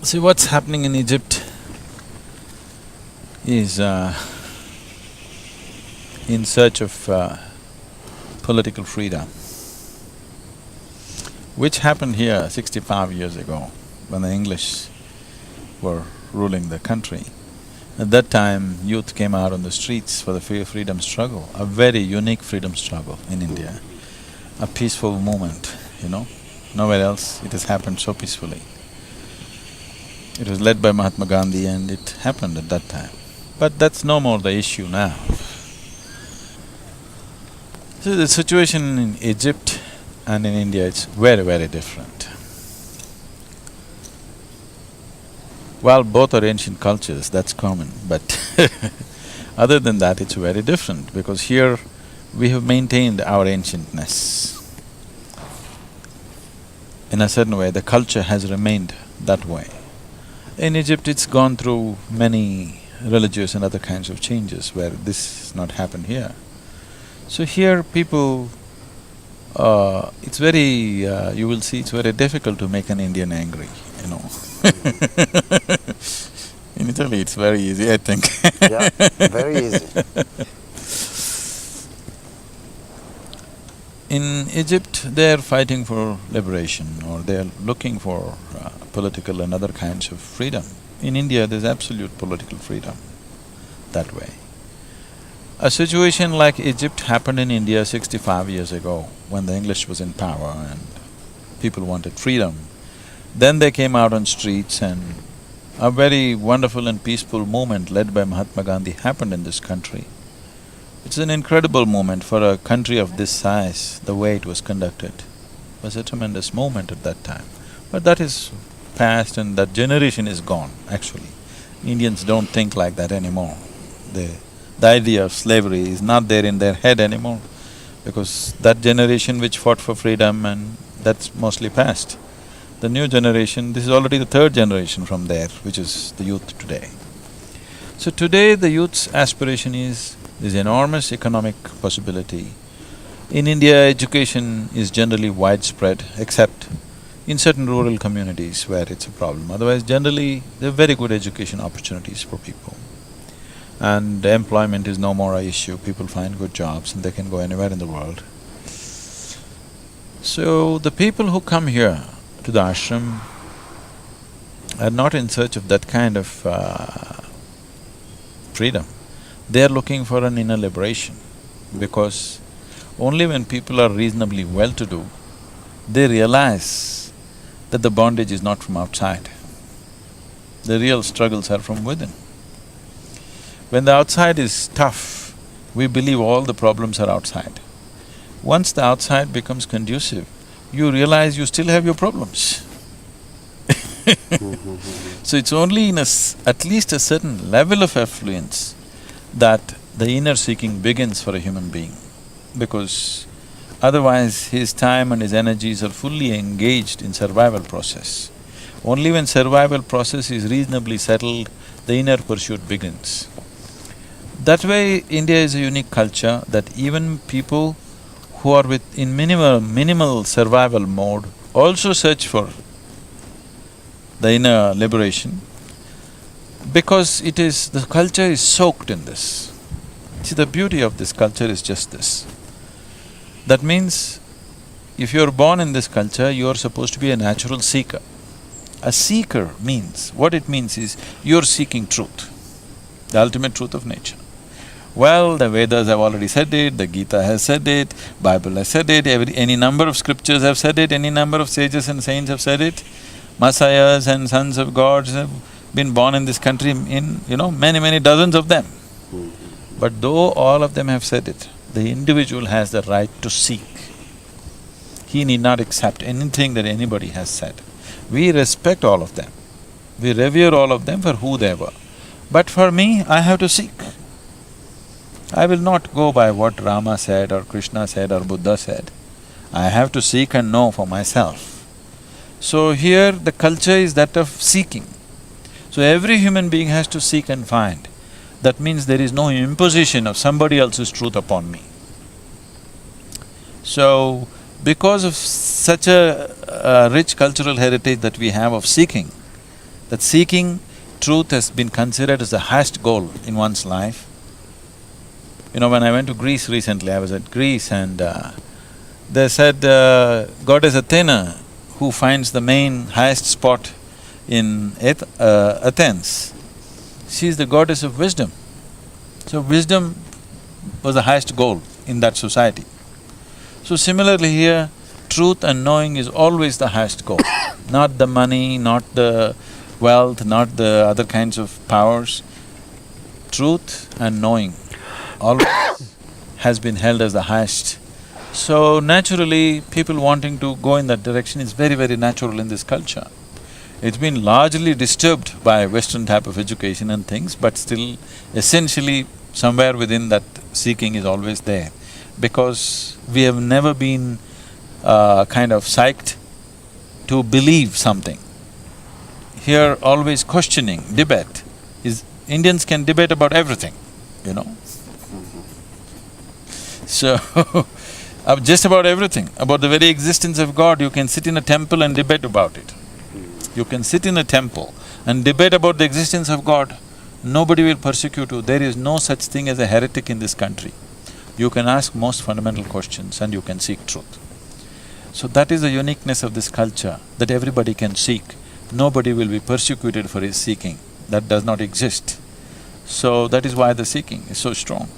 See, what's happening in Egypt is in search of political freedom, which happened here 65 years ago when the English were ruling the country. At that time, youth came out on the streets for the freedom struggle, a very unique freedom struggle in India, a peaceful movement, you know. Nowhere else it has happened so peacefully. It was led by Mahatma Gandhi and it happened at that time. But that's no more the issue now. So the situation in Egypt and in India, it's very, very different. Well, both are ancient cultures, that's common, but other than that, it's very different because here we have maintained our ancientness. In a certain way, the culture has remained that way. In Egypt, it's gone through many religious and other kinds of changes where this has not happened here. So here people, it's very… you will see it's very difficult to make an Indian angry, you know. In Italy, it's very easy, I think. Yeah, very easy. In Egypt, they're fighting for liberation or they're looking for political and other kinds of freedom. In India, there's absolute political freedom that way. A situation like Egypt happened in India 65 years ago when the English was in power and people wanted freedom. Then they came out on streets and a very wonderful and peaceful movement led by Mahatma Gandhi happened in this country. It's an incredible moment for a country of this size, the way it was conducted. It was a tremendous moment at that time. But that is past and that generation is gone, actually. Indians don't think like that anymore. The idea of slavery is not there in their head anymore because that generation which fought for freedom and that's mostly past. The new generation, this is already the third generation from there, which is the youth today. So today the youth's aspiration is, there's enormous economic possibility. In India, education is generally widespread, except in certain rural communities where it's a problem. Otherwise, generally, there are very good education opportunities for people. And employment is no more an issue, people find good jobs and they can go anywhere in the world. So, the people who come here to the ashram are not in search of that kind of freedom. They are looking for an inner liberation because only when people are reasonably well-to-do, they realize that the bondage is not from outside. The real struggles are from within. When the outside is tough, we believe all the problems are outside. Once the outside becomes conducive, you realize you still have your problems. So it's only in at least a certain level of affluence that the inner seeking begins for a human being, because otherwise his time and his energies are fully engaged in survival process. Only when survival process is reasonably settled, the inner pursuit begins. That way, India is a unique culture that even people who are in minimal survival mode also search for the inner liberation because the culture is soaked in this. See, the beauty of this culture is just this. That means, if you're born in this culture, you're supposed to be a natural seeker. A seeker means, what it means is, you're seeking truth, the ultimate truth of nature. Well, the Vedas have already said it, the Gita has said it, Bible has said it, any number of scriptures have said it, any number of sages and saints have said it. Messiahs and sons of gods have been born in this country in, many dozens of them. But though all of them have said it, the individual has the right to seek. He need not accept anything that anybody has said. We respect all of them, we revere all of them for who they were. But for me, I have to seek. I will not go by what Rama said or Krishna said or Buddha said. I have to seek and know for myself. So here the culture is that of seeking. So every human being has to seek and find. That means there is no imposition of somebody else's truth upon me. So, because of such a rich cultural heritage that we have of seeking, That seeking truth has been considered as the highest goal in one's life. You know, when I went to Greece recently, I was at Greece and they said goddess Athena, who finds the main highest spot in Athens, she is the goddess of wisdom. So wisdom was the highest goal in that society. So similarly here, truth and knowing is always the highest goal, not the money, not the wealth, not the other kinds of powers. Truth and knowing always has been held as the highest. So naturally, people wanting to go in that direction is very, very natural in this culture. It's been largely disturbed by Western type of education and things, but still essentially somewhere within that seeking is always there. Because we have never been kind of psyched to believe something. Here always questioning, debate is… Indians can debate about everything, you know. So, just about everything, about the very existence of God, you can sit in a temple and debate about it. You can sit in a temple and debate about the existence of God, nobody will persecute you. There is no such thing as a heretic in this country. You can ask most fundamental questions and you can seek truth. So that is the uniqueness of this culture, that everybody can seek. Nobody will be persecuted for his seeking. That does not exist. So that is why the seeking is so strong.